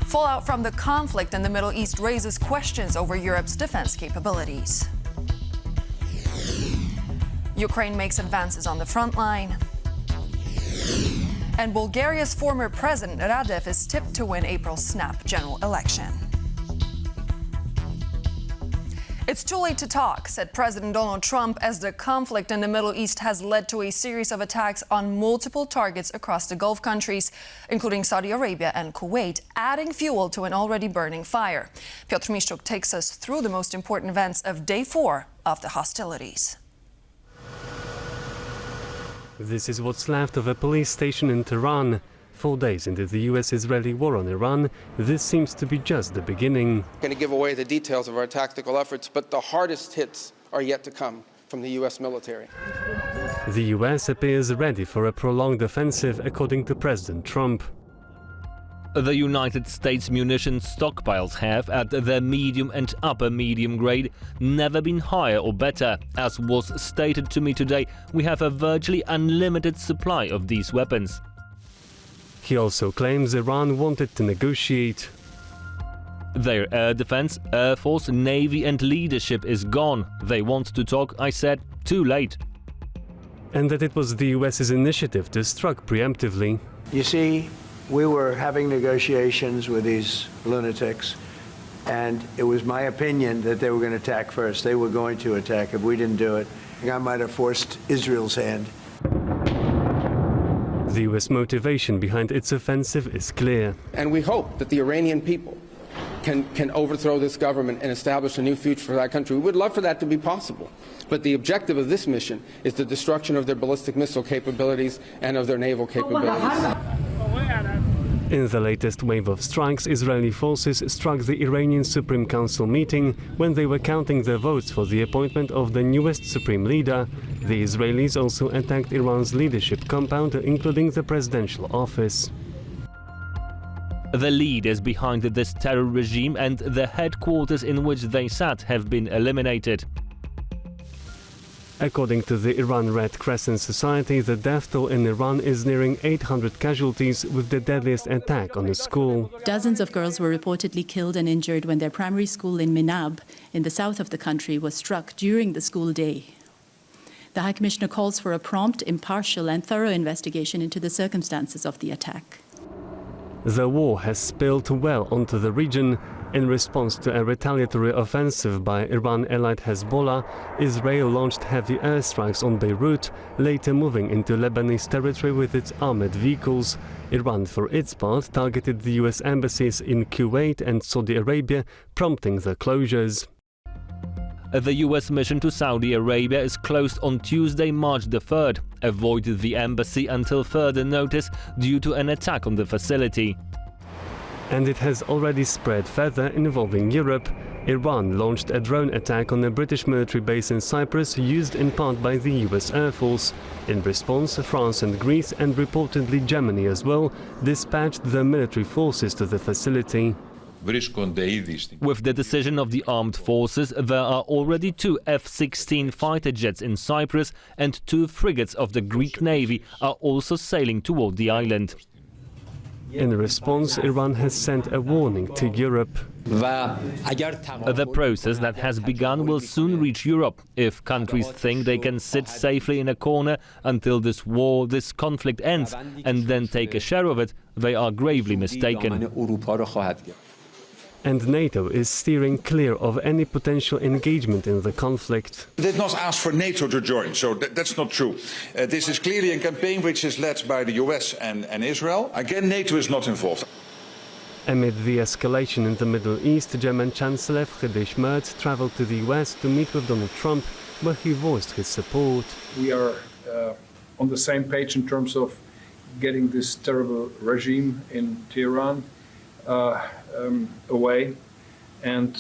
Fallout from the conflict in the Middle East raises questions over Europe's defense capabilities. Ukraine makes advances on the front line. And Bulgaria's former president Radev is tipped to win April's snap general election. It's too late to talk, said President Donald Trump, as the conflict in the Middle East has led to a series of attacks on multiple targets across the Gulf countries, including Saudi Arabia and Kuwait, adding fuel to an already burning fire. Piotr Miszczuk takes us through the most important events of day 4 of the hostilities. This is what's left of a police station in Tehran. 4 days into the US-Israeli war on Iran, this seems to be just the beginning. I'm going to give away the details of our tactical efforts, but the hardest hits are yet to come from the US military. The US appears ready for a prolonged offensive, according to President Trump. The United States munition stockpiles have, at the medium and upper medium grade, never been higher or better. As was stated to me today, we have a virtually unlimited supply of these weapons. He also claims Iran wanted to negotiate. Their air defense, air force, navy and leadership is gone. They want to talk, I said, too late. And that it was the US's initiative to strike preemptively. You see, we were having negotiations with these lunatics, and it was my opinion that they were going to attack first. They were going to attack. If we didn't do it, I might have forced Israel's hand. The US motivation behind its offensive is clear. And we hope that the Iranian people can overthrow this government and establish a new future for that country. We would love for that to be possible. But the objective of this mission is the destruction of their ballistic missile capabilities and of their naval capabilities. In the latest wave of strikes, Israeli forces struck the Iranian Supreme Council meeting when they were counting the votes for the appointment of the newest supreme leader. The Israelis also attacked Iran's leadership compound, including the presidential office. The leaders behind this terror regime and the headquarters in which they sat have been eliminated. According to the Iran Red Crescent Society, the death toll in Iran is nearing 800 casualties, with the deadliest attack on a school. Dozens of girls were reportedly killed and injured when their primary school in Minab, in the south of the country, was struck during the school day. The High Commissioner calls for a prompt, impartial and thorough investigation into the circumstances of the attack. The war has spilled well onto the region. In response to a retaliatory offensive by Iran-allied Hezbollah, Israel launched heavy airstrikes on Beirut, later moving into Lebanese territory with its armored vehicles. Iran, for its part, targeted the US embassies in Kuwait and Saudi Arabia, prompting the closures. The US mission to Saudi Arabia is closed on Tuesday, March the 3rd. Avoided the embassy until further notice due to an attack on the facility. And it has already spread further, involving Europe. Iran launched a drone attack on a British military base in Cyprus, used in part by the US Air Force. In response, France and Greece, and reportedly Germany as well, dispatched their military forces to the facility. With the decision of the armed forces, there are already 2 F-16 fighter jets in Cyprus, and 2 frigates of the Greek Navy are also sailing toward the island. In response, Iran has sent a warning to Europe. The process that has begun will soon reach Europe. If countries think they can sit safely in a corner until this conflict ends, and then take a share of it, they are gravely mistaken. And NATO is steering clear of any potential engagement in the conflict. They did not ask for NATO to join, so that's not true. This is clearly a campaign which is led by the US and Israel. Again, NATO is not involved. Amid the escalation in the Middle East, German Chancellor Friedrich Merz traveled to the US to meet with Donald Trump, where he voiced his support. We are on the same page in terms of getting this terrible regime in Tehran away, and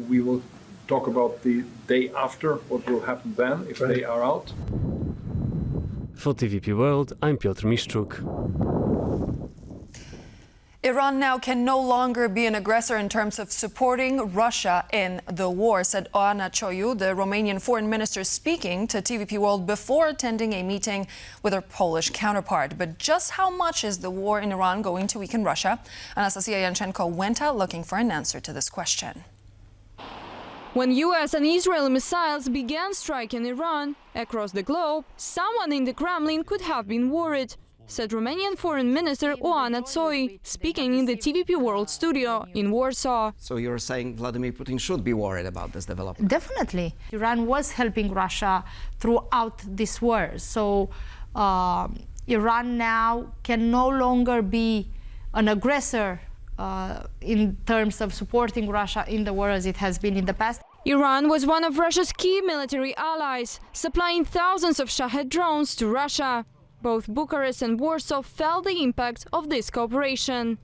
we will talk about the day after, what will happen then if they are out. For TVP World, I'm Piotr Miszczuk. Iran now can no longer be an aggressor in terms of supporting Russia in the war, said Oana, Țoiu, the Romanian foreign minister, speaking to TVP World before attending a meeting with her Polish counterpart. But just how much is the war in Iran going to weaken Russia? Anastasia Yanchenko went out looking for an answer to this question. When US and Israeli missiles began striking Iran across the globe, someone in the Kremlin could have been worried, said Romanian Foreign Minister Oana, Țoiu, speaking in the TVP World studio in Warsaw. So you're saying Vladimir Putin should be worried about this development? Definitely. Iran was helping Russia throughout this war. So Iran now can no longer be an aggressor in terms of supporting Russia in the war as it has been in the past. Iran was one of Russia's key military allies, supplying thousands of Shahed drones to Russia. Both Bucharest and Warsaw felt the impact of this cooperation.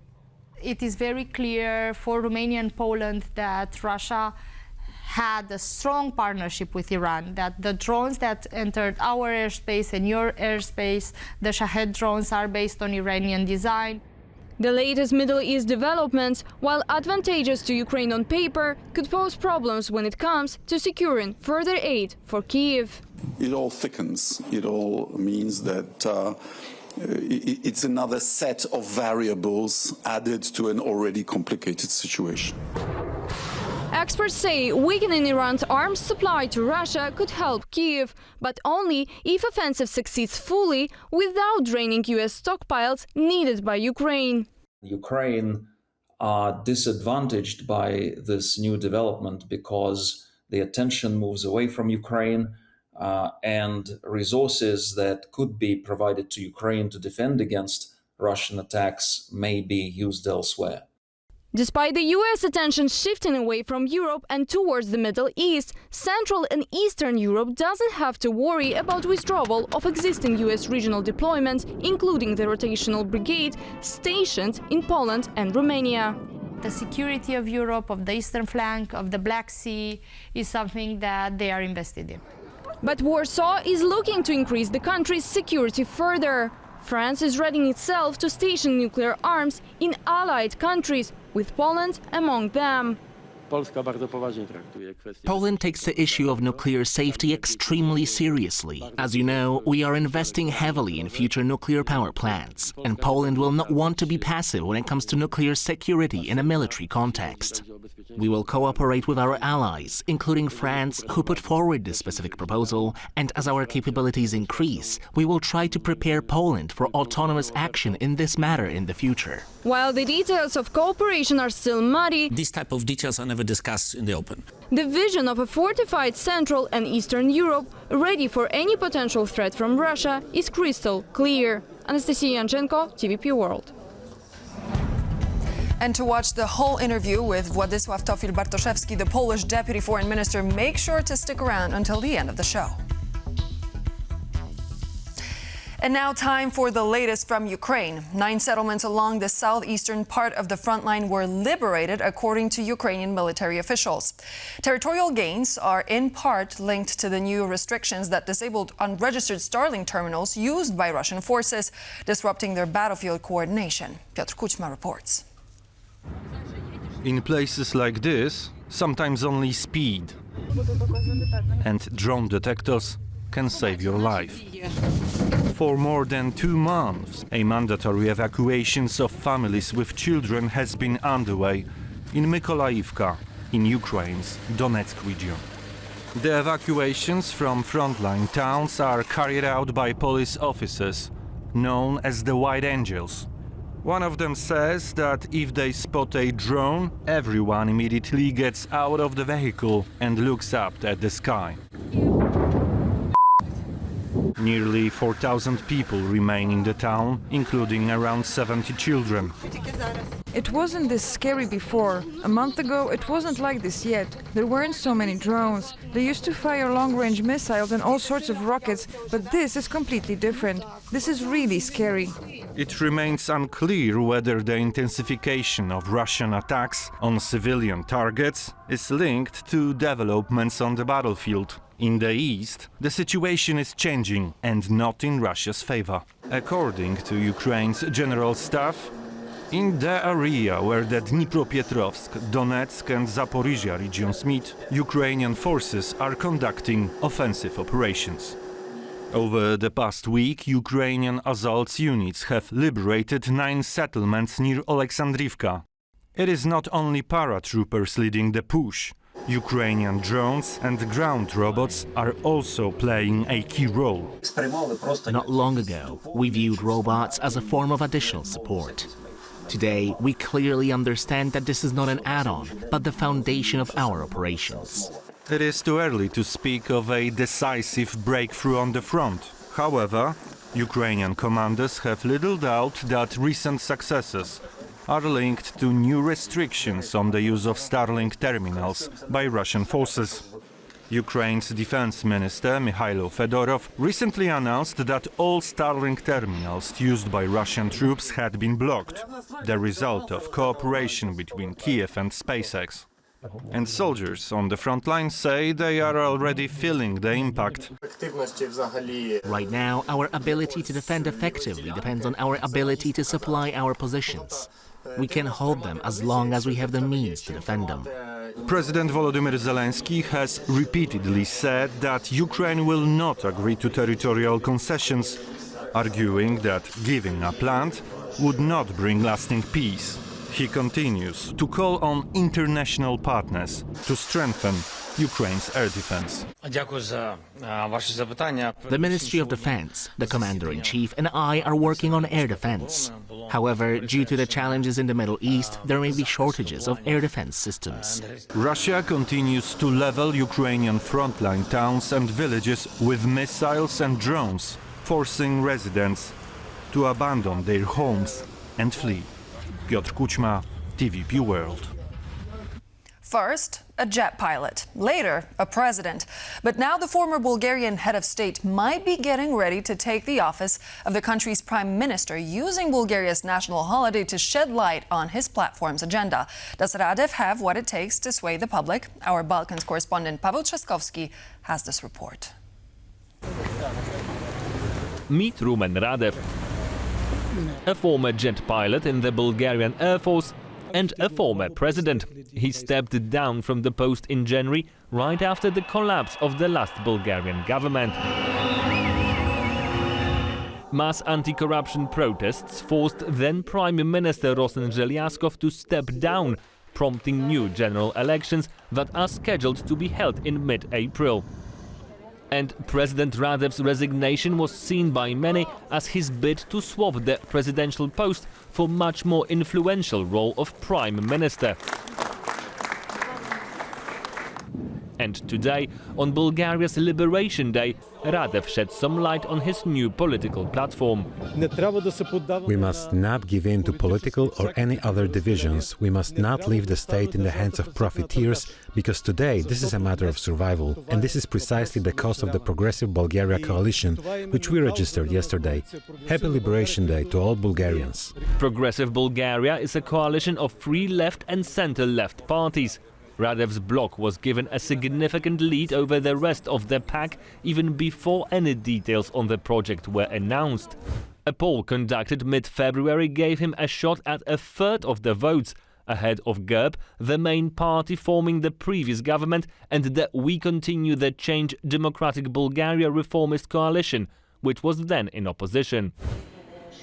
It is very clear for Romania and Poland that Russia had a strong partnership with Iran, that the drones that entered our airspace and your airspace, the Shahed drones, are based on Iranian design. The latest Middle East developments, while advantageous to Ukraine on paper, could pose problems when it comes to securing further aid for Kyiv. It all thickens. It all means that it's another set of variables added to an already complicated situation. Experts say weakening Iran's arms supply to Russia could help Kyiv, but only if offensive succeeds fully without draining US stockpiles needed by Ukraine. Ukraine are disadvantaged by this new development because the attention moves away from Ukraine and resources that could be provided to Ukraine to defend against Russian attacks may be used elsewhere. Despite the US attention shifting away from Europe and towards the Middle East, Central and Eastern Europe doesn't have to worry about withdrawal of existing US regional deployments, including the rotational brigade stationed in Poland and Romania. The security of Europe, of the eastern flank, of the Black Sea, is something that they are invested in. But Warsaw is looking to increase the country's security further. France is readying itself to station nuclear arms in allied countries, with Poland among them. Poland takes the issue of nuclear safety extremely seriously. As you know, we are investing heavily in future nuclear power plants, and Poland will not want to be passive when it comes to nuclear security in a military context. We will cooperate with our allies, including France, who put forward this specific proposal, and as our capabilities increase, we will try to prepare Poland for autonomous action in this matter in the future. While the details of cooperation are still muddy, these type of details are never discussed in the open. The vision of a fortified Central and Eastern Europe, ready for any potential threat from Russia, is crystal clear. Anastasia Yanchenko, TVP World. And to watch the whole interview with Władysław Tofil-Bartoszewski, the Polish Deputy Foreign Minister, make sure to stick around until the end of the show. And now time for the latest from Ukraine. 9 settlements along the southeastern part of the Frontline were liberated, according to Ukrainian military officials. Territorial gains are in part linked to the new restrictions that disabled unregistered Starlink terminals used by Russian forces, disrupting their battlefield coordination. Piotr Kuchma reports. In places like this, sometimes only speed and drone detectors can save your life. For more than 2 months, a mandatory evacuations of families with children has been underway in Mykolaiivka, in Ukraine's Donetsk region. The evacuations from frontline towns are carried out by police officers, known as the White Angels. One of them says that if they spot a drone, everyone immediately gets out of the vehicle and looks up at the sky. Nearly 4,000 people remain in the town, including around 70 children. It wasn't this scary before. A month ago, it wasn't like this yet. There weren't so many drones. They used to fire long-range missiles and all sorts of rockets, but this is completely different. This is really scary. It remains unclear whether the intensification of Russian attacks on civilian targets is linked to developments on the battlefield. In the east, the situation is changing and not in Russia's favor. According to Ukraine's general staff, In the area where the Dnipropetrovsk, Donetsk and Zaporizhia regions meet, Ukrainian forces are conducting offensive operations. Over the past week, Ukrainian assault units have liberated 9 settlements near Oleksandrivka. It is not only paratroopers leading the push. Ukrainian drones and ground robots are also playing a key role. Not long ago, we viewed robots as a form of additional support. Today, we clearly understand that this is not an add-on, but the foundation of our operations. It is too early to speak of a decisive breakthrough on the front. However, Ukrainian commanders have little doubt that recent successes are linked to new restrictions on the use of Starlink terminals by Russian forces. Ukraine's defense minister, Mikhailo Fedorov, recently announced that all Starlink terminals used by Russian troops had been blocked, the result of cooperation between Kiev and SpaceX. And soldiers on the front line say they are already feeling the impact. Right now, our ability to defend effectively depends on our ability to supply our positions. We can hold them as long as we have the means to defend them. President Volodymyr Zelensky has repeatedly said that Ukraine will not agree to territorial concessions, arguing that giving up land would not bring lasting peace. He continues to call on international partners to strengthen Ukraine's air defense. The Ministry of Defense, the Commander-in-Chief and I are working on air defense. However, due to the challenges in the Middle East, there may be shortages of air defense systems. Russia continues to level Ukrainian frontline towns and villages with missiles and drones, forcing residents to abandon their homes and flee. Piotr Kuchma, TVP World. First, a jet pilot. Later, a president. But now the former Bulgarian head of state might be getting ready to take the office of the country's prime minister, using Bulgaria's national holiday to shed light on his platform's agenda. Does Radev have what it takes to sway the public? Our Balkans correspondent Pavel Trzaskowski has this report. Meet Rumen Radev, a former jet pilot in the Bulgarian Air Force and a former president. He stepped down from the post in January, right after the collapse of the last Bulgarian government. Mass anti-corruption protests forced then Prime Minister Rosen Željaskov to step down, prompting new general elections that are scheduled to be held in mid-April. And President Radev's resignation was seen by many as his bid to swap the presidential post for much more influential role of Prime Minister. And today, on Bulgaria's Liberation Day, Radev shed some light on his new political platform. We must not give in to political or any other divisions. We must not leave the state in the hands of profiteers, because today this is a matter of survival. And this is precisely the cause of the Progressive Bulgaria coalition, which we registered yesterday. Happy Liberation Day to all Bulgarians. Progressive Bulgaria is a coalition of three left and center-left parties. Radev's bloc was given a significant lead over the rest of the pack even before any details on the project were announced. A poll conducted mid-February gave him a shot at a third of the votes, ahead of GERB, the main party forming the previous government, and the We Continue the Change Democratic Bulgaria Reformist Coalition, which was then in opposition.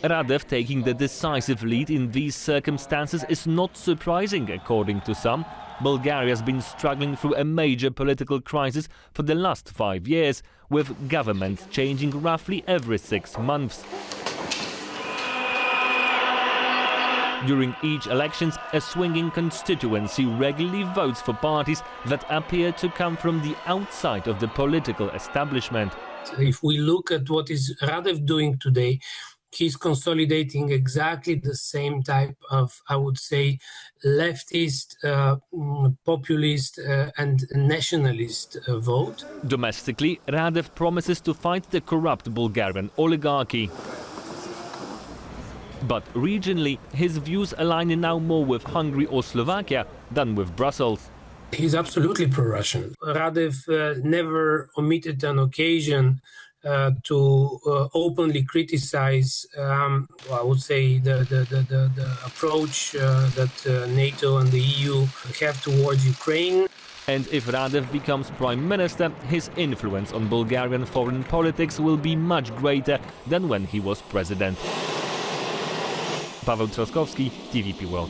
Radev taking the decisive lead in these circumstances is not surprising, according to some. Bulgaria has been struggling through a major political crisis for the last 5 years, with governments changing roughly every 6 months. During each election, a swinging constituency regularly votes for parties that appear to come from the outside of the political establishment. If we look at what is Radev doing today, he's consolidating exactly the same type of, I would say, leftist, populist and nationalist vote. Domestically, Radev promises to fight the corrupt Bulgarian oligarchy. But regionally, his views align now more with Hungary or Slovakia than with Brussels. He's absolutely pro-Russian. Radev never omitted an occasion to openly criticize, I would say, the approach that NATO and the EU have towards Ukraine. And if Radev becomes prime minister, his influence on Bulgarian foreign politics will be much greater than when he was president. Paweł Trzaskowski, TVP World.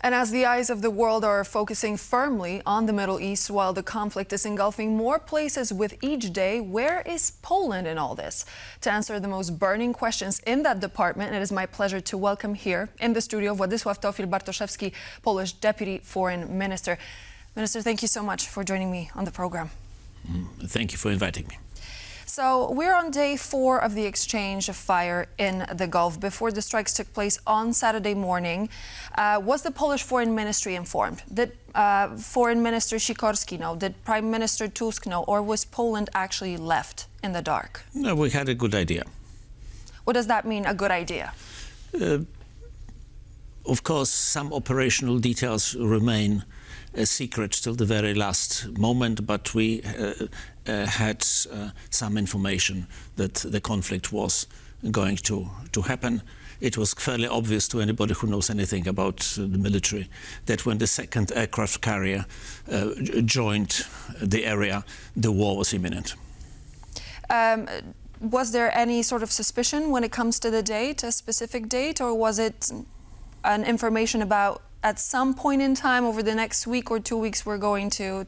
And as the eyes of the world are focusing firmly on the Middle East while the conflict is engulfing more places with each day, where is Poland in all this? To answer the most burning questions in that department, it is my pleasure to welcome here in the studio Władysław Teofil Bartoszewski, Polish Deputy Foreign Minister. Minister, thank you so much for joining me on the program. Thank you for inviting me. So we're on day 4 of the exchange of fire in the Gulf. Before the strikes took place on Saturday morning, was the Polish Foreign Ministry informed? Did Foreign Minister Sikorski know? Did Prime Minister Tusk know? Or was Poland actually left in the dark? No, we had a good idea. What does that mean, a good idea? Of course, some operational details remain a secret till the very last moment, but we had some information that the conflict was going to happen. It was fairly obvious to anybody who knows anything about the military that when the second aircraft carrier joined the area, the war was imminent. Was there any sort of suspicion when it comes to the date, a specific date, or was it an information about at some point in time over the next week or 2 weeks we're going to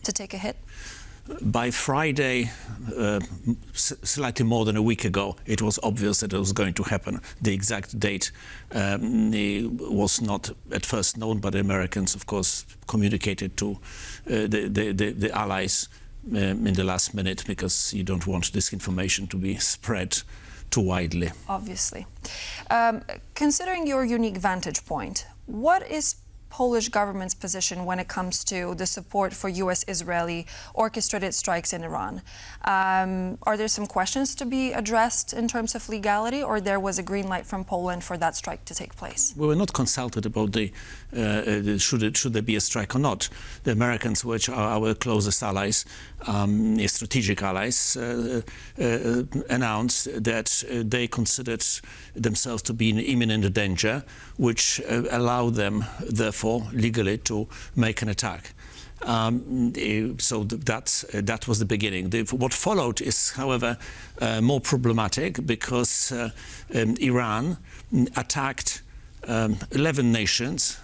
take a hit? By Friday, slightly more than a week ago, it was obvious that it was going to happen. The exact date was not at first known, but the Americans, of course, communicated to the allies in the last minute, because you don't want this information to be spread too widely. Obviously. Considering your unique vantage point, what is Polish government's position when it comes to the support for US-Israeli orchestrated strikes in Iran? Are there some questions to be addressed in terms of legality, or there was a green light from Poland for that strike to take place? We were not consulted about should there be a strike or not. The Americans, which are our closest allies, strategic allies, announced that they considered themselves to be in imminent danger, which allowed them, therefore, legally to make an attack. So that was the beginning. What followed is, however, more problematic, because Iran attacked 11 nations,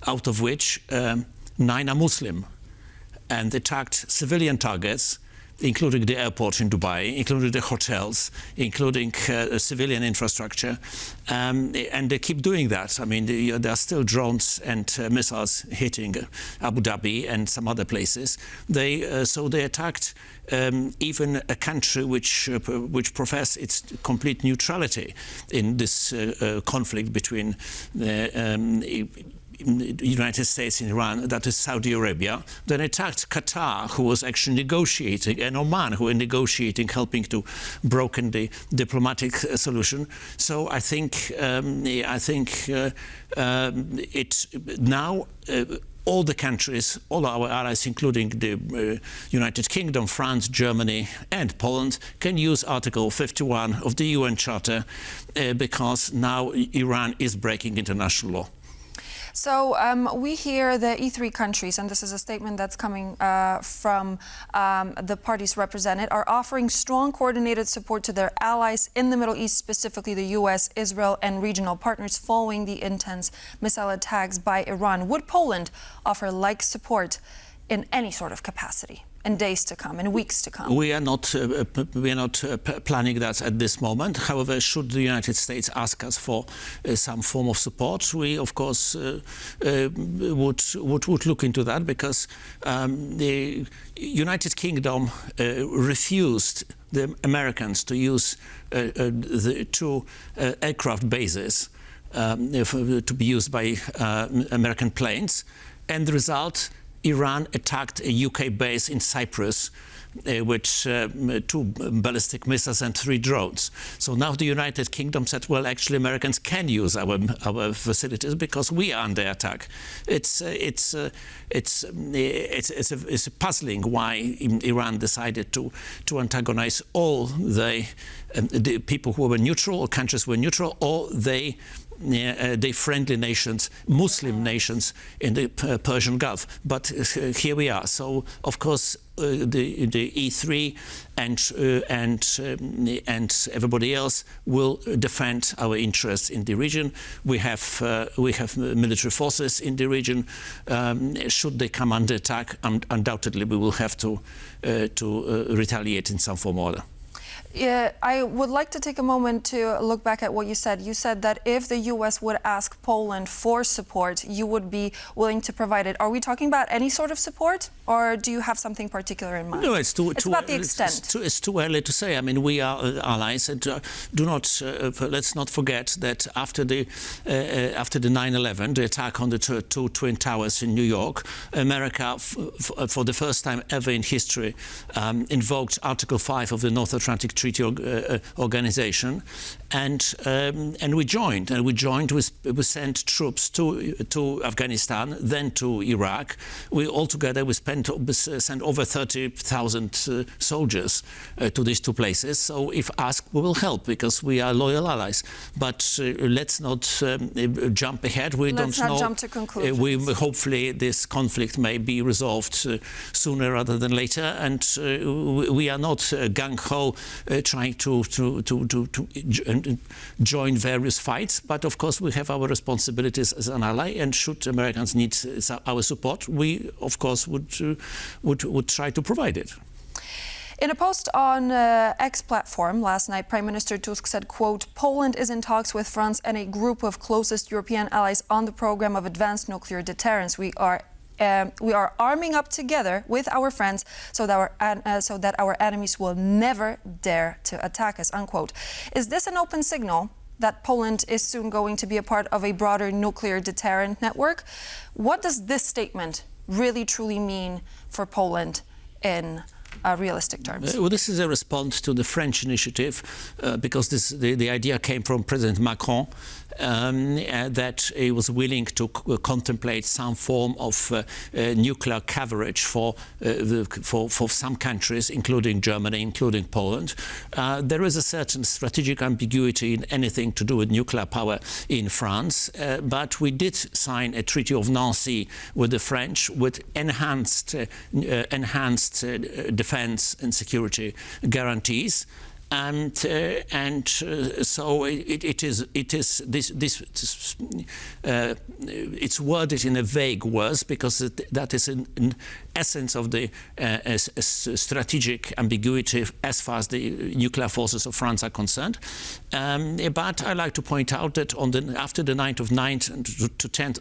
out of which 9 are Muslim, and attacked civilian targets, including the airport in Dubai, including the hotels, including civilian infrastructure, and they keep doing that. I mean, there are still drones and missiles hitting Abu Dhabi and some other places. So they attacked even a country which professed its complete neutrality in this conflict between the United States and Iran, that is Saudi Arabia. Then attacked Qatar, who was actually negotiating, and Oman, who were negotiating, helping to broker the diplomatic solution. So I think now all the countries, all our allies, including the United Kingdom, France, Germany and Poland, can use Article 51 of the UN Charter, because now Iran is breaking international law. So we hear the E3 countries, and this is a statement that's coming from the parties represented, are offering strong coordinated support to their allies in the Middle East, specifically the US, Israel and regional partners, following the intense missile attacks by Iran. Would Poland offer like support in any sort of capacity in days to come, in weeks to come? We are not planning that at this moment. However, should the United States ask us for some form of support, we of course would look into that, because the United Kingdom refused the Americans to use the 2 aircraft bases to be used by American planes, and the result, Iran attacked a UK base in Cyprus with 2 ballistic missiles and 3 drones. So now the United Kingdom said, well, actually Americans can use our facilities because we are under attack. It's puzzling why Iran decided to antagonize all the people who were neutral, or countries who were neutral, or the friendly nations, Muslim nations in the Persian Gulf. But here we are. So, of course, the E3 and everybody else will defend our interests in the region. We have military forces in the region. Should they come under attack, undoubtedly we will have to retaliate in some form or other. Yeah, I would like to take a moment to look back at what you said. You said that if the U.S. would ask Poland for support, you would be willing to provide it. Are we talking about any sort of support, or do you have something particular in mind? No, it's about the extent. It's too early to say. I mean, we are allies, and let's not forget that after the 9/11, the attack on the 2 Twin Towers in New York, America, for the first time ever in history, invoked Article 5 of the North Atlantic Treaty Organization, and we joined. And we sent troops to Afghanistan, then to Iraq. We sent over 30,000 soldiers to these 2 places. So if asked, we will help because we are loyal allies. But let's not jump ahead. Let's not jump to conclusions. Hopefully this conflict may be resolved sooner rather than later, and we are not gung-ho trying to join various fights, but of course we have our responsibilities as an ally, and should Americans need our support, we of course would try to provide it. In a post on X platform last night, Prime Minister Tusk said, quote, Poland is in talks with France and a group of closest European allies on the program of advanced nuclear deterrence. We are arming up together with our friends so that our enemies will never dare to attack us, unquote. Is this an open signal that Poland is soon going to be a part of a broader nuclear deterrent network? What does this statement really truly mean for Poland in realistic terms? Well, this is a response to the French initiative, because the idea came from President Macron, that he was willing to contemplate some form of nuclear coverage for some countries, including Germany, incling Poland. There is a certain strategic ambiguity in anything to do with nuclear power in France, but we did sign a Treaty of Nancy with the French with enhanced defense and security guarantees. And so it's worded in a vague words because that is in essence of the strategic ambiguity as far as the nuclear forces of France are concerned. But I like to point out that after the 9th to 10th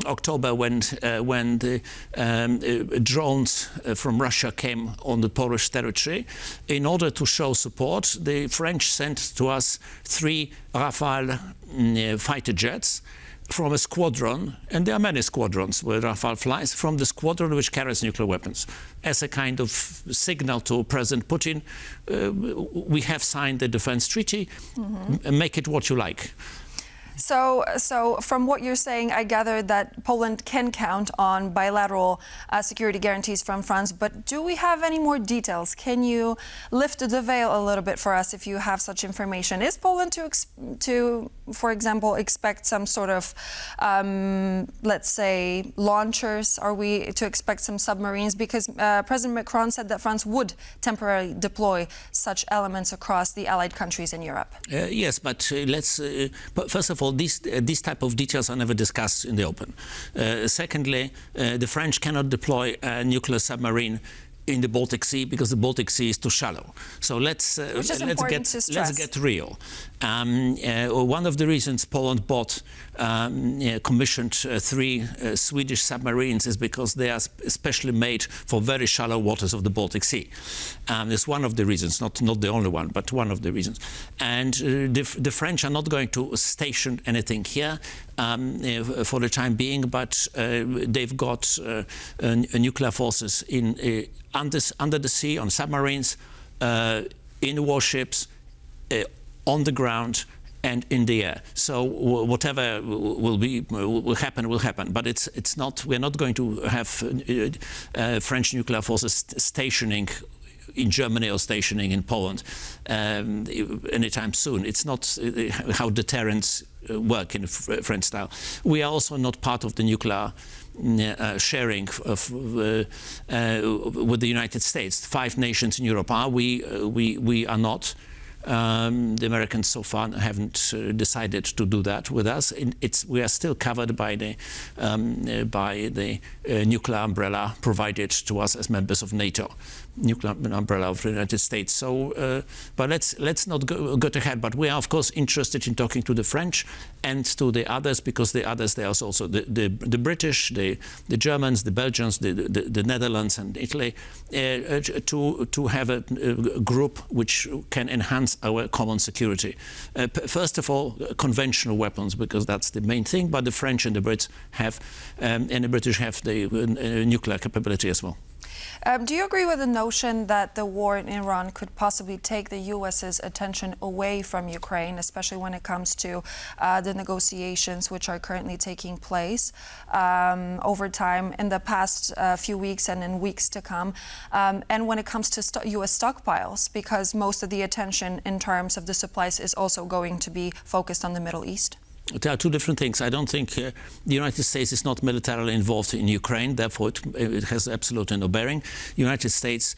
October, when the drones from Russia came on the Polish territory, in order to show support, the French sent to us 3 Rafale fighter jets from a squadron, and there are many squadrons where Rafale flies, from the squadron which carries nuclear weapons. As a kind of signal to President Putin, we have signed the defense treaty, make it what you like. So from what you're saying, I gather that Poland can count on bilateral security guarantees from France, but do we have any more details? Can you lift the veil a little bit for us if you have such information? Is Poland to for example, expect some sort of, let's say, launchers? Are we to expect some submarines? Because President Macron said that France would temporarily deploy such elements across the allied countries in Europe. Yes, but but first of all, these type of details are never discussed in the open. Secondly, the French cannot deploy a nuclear submarine in the Baltic Sea because the Baltic Sea is too shallow. So let's get real. One of the reasons Poland commissioned 3 Swedish submarines is because they are especially made for very shallow waters of the Baltic Sea. It's one of the reasons, not the only one, but one of the reasons. And the French are not going to station anything here for the time being, but they've got nuclear forces under the sea, on submarines, in warships, on the ground and in the air. So whatever will happen. But it's not. We're not going to have French nuclear forces stationing in Germany or stationing in Poland anytime soon. It's not how deterrents work in French style. We are also not part of the nuclear sharing with the United States. 5 nations in Europe are. We are not. The Americans so far haven't decided to do that with us. We are still covered by the nuclear umbrella provided to us as members of NATO, nuclear umbrella of the United States. So, but let's not go ahead. But we are of course interested in talking to the French and to the others, because the others, there are also the British, the Germans, the Belgians, the Netherlands and Italy, to have a group which can enhance our common security. First of all, conventional weapons, because that's the main thing, but the French and the Brits have, and the British have the nuclear capability as well. Do you agree with the notion that the war in Iran could possibly take the U.S.'s attention away from Ukraine, especially when it comes to the negotiations which are currently taking place over time in the past few weeks and in weeks to come, and when it comes to U.S. stockpiles, because most of the attention in terms of the supplies is also going to be focused on the Middle East? There are 2 different things. I don't think the United States is not militarily involved in Ukraine, therefore it has absolutely no bearing. The United States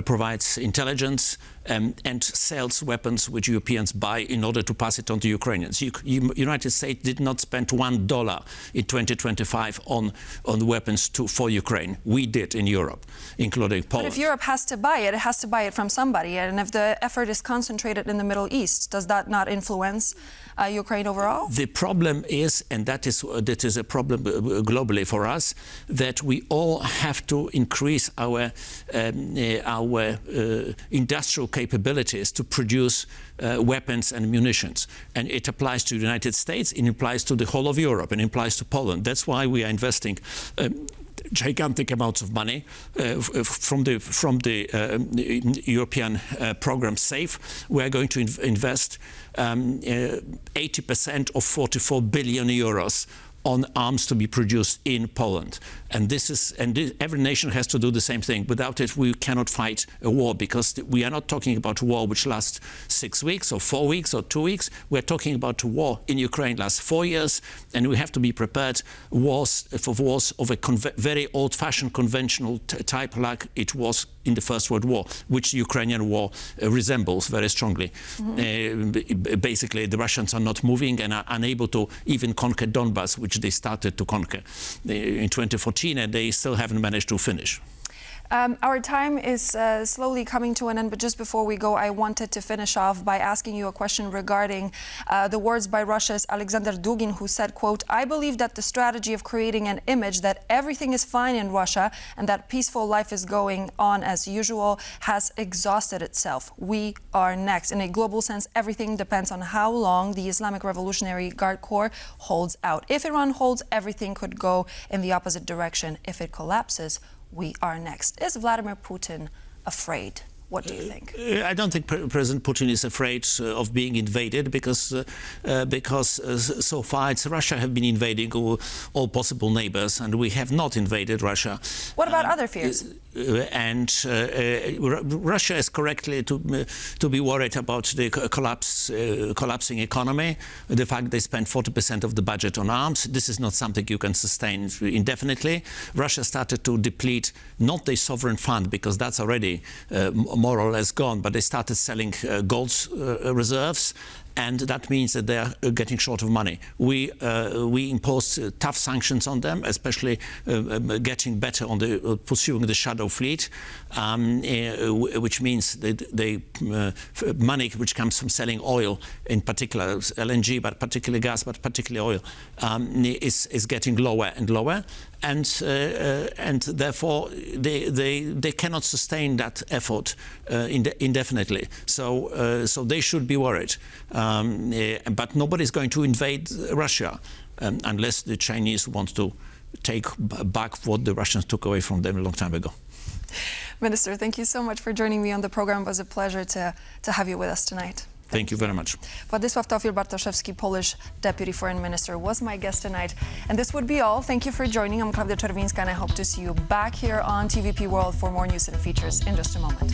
provides intelligence and sells weapons which Europeans buy in order to pass it on to Ukrainians. United States did not spend $1 in 2025 on weapons for Ukraine. We did in Europe, including Poland. But if Europe has to buy it has to buy it from somebody. And if the effort is concentrated in the Middle East, does that not influence Ukraine overall? The problem is, and that is a problem globally for us, that we all have to increase our industrial capabilities to produce weapons and munitions. And it applies to the United States, it applies to the whole of Europe, and it applies to Poland. That's why we are investing gigantic amounts of money from the European program SAFE. We are going to invest 80% of 44 billion euros on arms to be produced in Poland. And every nation has to do the same thing. Without it, we cannot fight a war, because we are not talking about a war which lasts 6 weeks or 4 weeks or 2 weeks. We're talking about a war in Ukraine lasts 4 years, and we have to be prepared for wars of a very old-fashioned conventional type, like it was in the First World War, which the Ukrainian war resembles very strongly. Mm-hmm. Basically, the Russians are not moving and are unable to even conquer Donbass, which they started to conquer in 2014, and they still haven't managed to finish. Our time is slowly coming to an end, but just before we go, I wanted to finish off by asking you a question regarding the words by Russia's Alexander Dugin, who said, quote, "I believe that the strategy of creating an image that everything is fine in Russia and that peaceful life is going on as usual has exhausted itself. We are next. In a global sense, everything depends on how long the Islamic Revolutionary Guard Corps holds out. If Iran holds, everything could go in the opposite direction. If it collapses, we are next." Is Vladimir Putin afraid? What do you think? I don't think President Putin is afraid of being invaded, because so far Russia have been invading all possible neighbors, and we have not invaded Russia. What about other fears? And Russia is correctly to be worried about the collapsing economy, the fact they spend 40% of the budget on arms. This is not something you can sustain indefinitely. Russia started to deplete not the sovereign fund, because that's already more or less gone, but they started selling gold reserves, and that means that they are getting short of money. We impose tough sanctions on them, especially getting better on pursuing the shadow fleet, which means the money which comes from selling oil, in particular LNG, but particularly gas, but particularly oil, is getting lower and lower, and therefore they cannot sustain that effort indefinitely. So they should be worried. But nobody's going to invade Russia unless the Chinese want to take back what the Russians took away from them a long time ago. Minister, thank you so much for joining me on the program. It was a pleasure to have you with us tonight. Thank you very much. Władysław Teofil-Bartoszewski, Polish Deputy Foreign Minister, was my guest tonight. And this would be all. Thank you for joining. I'm Klaudia Czerwińska, and I hope to see you back here on TVP World for more news and features in just a moment.